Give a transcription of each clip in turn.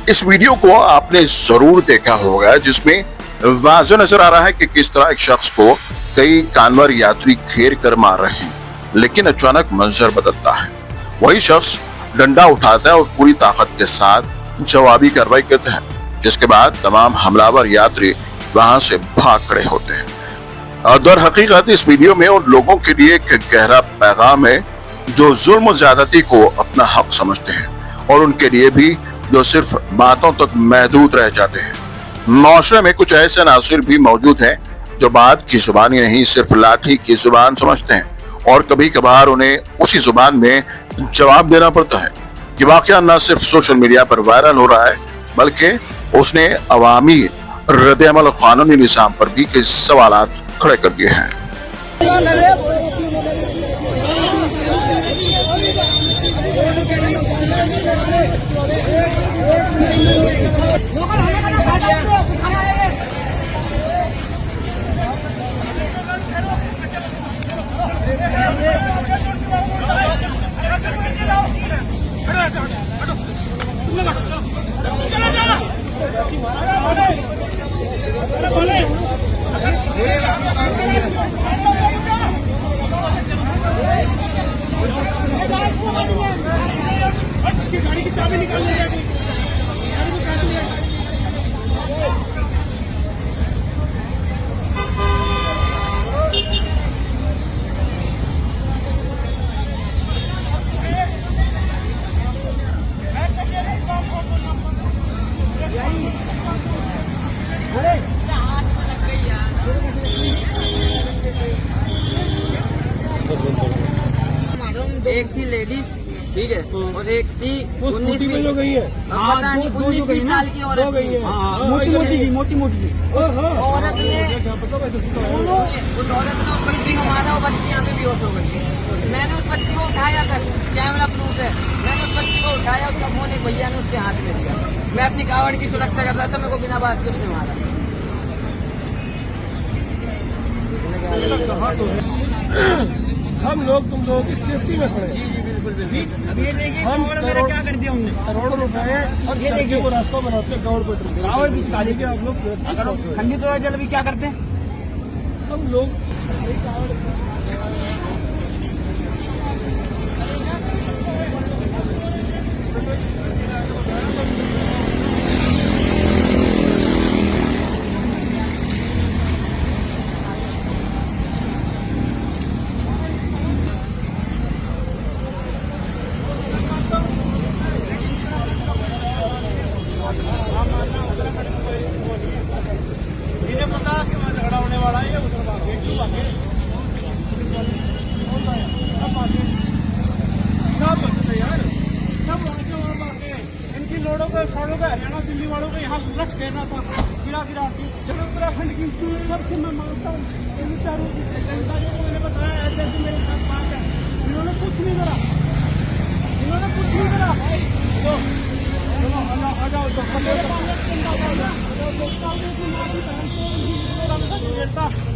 इस वीडियो को आपने जरूर देखा होगा जिसमें वाज़ेह नजर आ रहा है कि किस तरह एक शख्स को कई कांवड़ यात्री घेर कर मार रहे हैं, लेकिन अचानक मंजर बदलता है। वही शख्स डंडा उठाता है और पूरी ताकत के साथ जवाबी कार्रवाई करते हैं, जिसके बाद तमाम हमलावर यात्री वहां से भाग खड़े होते हैं। और दर हकीकत इस वीडियो में उन लोगों के लिए एक गहरा पैगाम है जो जुल्म ज्यादती को अपना हक समझते हैं, और उनके लिए भी जो सिर्फ बातों तक महदूद रह जाते हैं। माशरे में कुछ ऐसे नासिर भी मौजूद हैं जो बात की जुबानी नहीं, सिर्फ लाठी की जुबान समझते हैं, और कभी कभार उन्हें उसी जुबान में जवाब देना पड़ता है। ये वाकया न सिर्फ सोशल मीडिया पर वायरल हो रहा है, बल्कि उसने अवामी रद्द-ए-अमल और कानूनी निज़ाम पर भी कई सवालात खड़े कर दिए हैं। गाड़ी की चाबी निकाल ली है। एक थी लेडीज, ठीक है, और एक थी 19 जो गई है, पता नहीं 19-20 साल की औरत थी। मोटी मोटी औरत ने उस बच्ची को मारा, वो बच्ची यहाँ पे भी होश हो गई। मैंने उस बच्ची को उठाया था, कैमरा प्रूफ है, मैंने उस बच्ची को उठाया, उसका फोन एक भैया ने उसके हाथ में दिया। मैं अपनी कावड़ की सुरक्षा कर रहा था, मेरे को बिना बात के उसने मारा। हम लोग तुम लोगों की सेफ्टी में खड़े। जी बिल्कुल बिल्कुल। अब ये देखिए हम मेरा क्या कर दिया हमने, करोड़ उठाए और ये देखिए वो रास्ता बनाते हैं गाँव पेट्रोल आप लोग ठंडी तो जल भी क्या करते हैं हम लोग। पता कि वहाँ झगड़ा होने वाला है, उधर यार सब इनकी लोड़ों को छोड़ों का हरियाणा दिल्ली वालों को यहाँ रख देना था, गिरा की चलो उत्तराखंड की सबसे मैं मानता हूँ। इन चारों जनता को मैंने बताया ऐसे ऐसे मेरे साथ बात है, इन्होंने कुछ नहीं करा, आ जाओ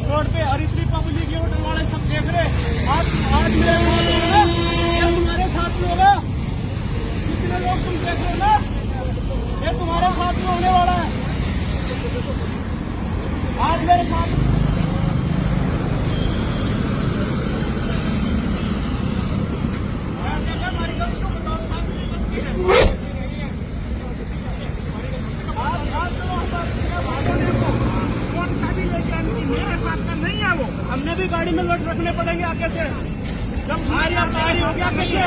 रोड पे हरित्री पब्लिक यूनिट वाले सब देख रहे। आज मेरे तुम्हारे साथ में होगा, कितने लोग तुम देख रहे हो ना, ये तुम्हारे साथ में होने वाला है। आज मेरे साथ हमने भी गाड़ी में लोड रखने पड़ेंगे आगे से, जब भारी हो गया कैसे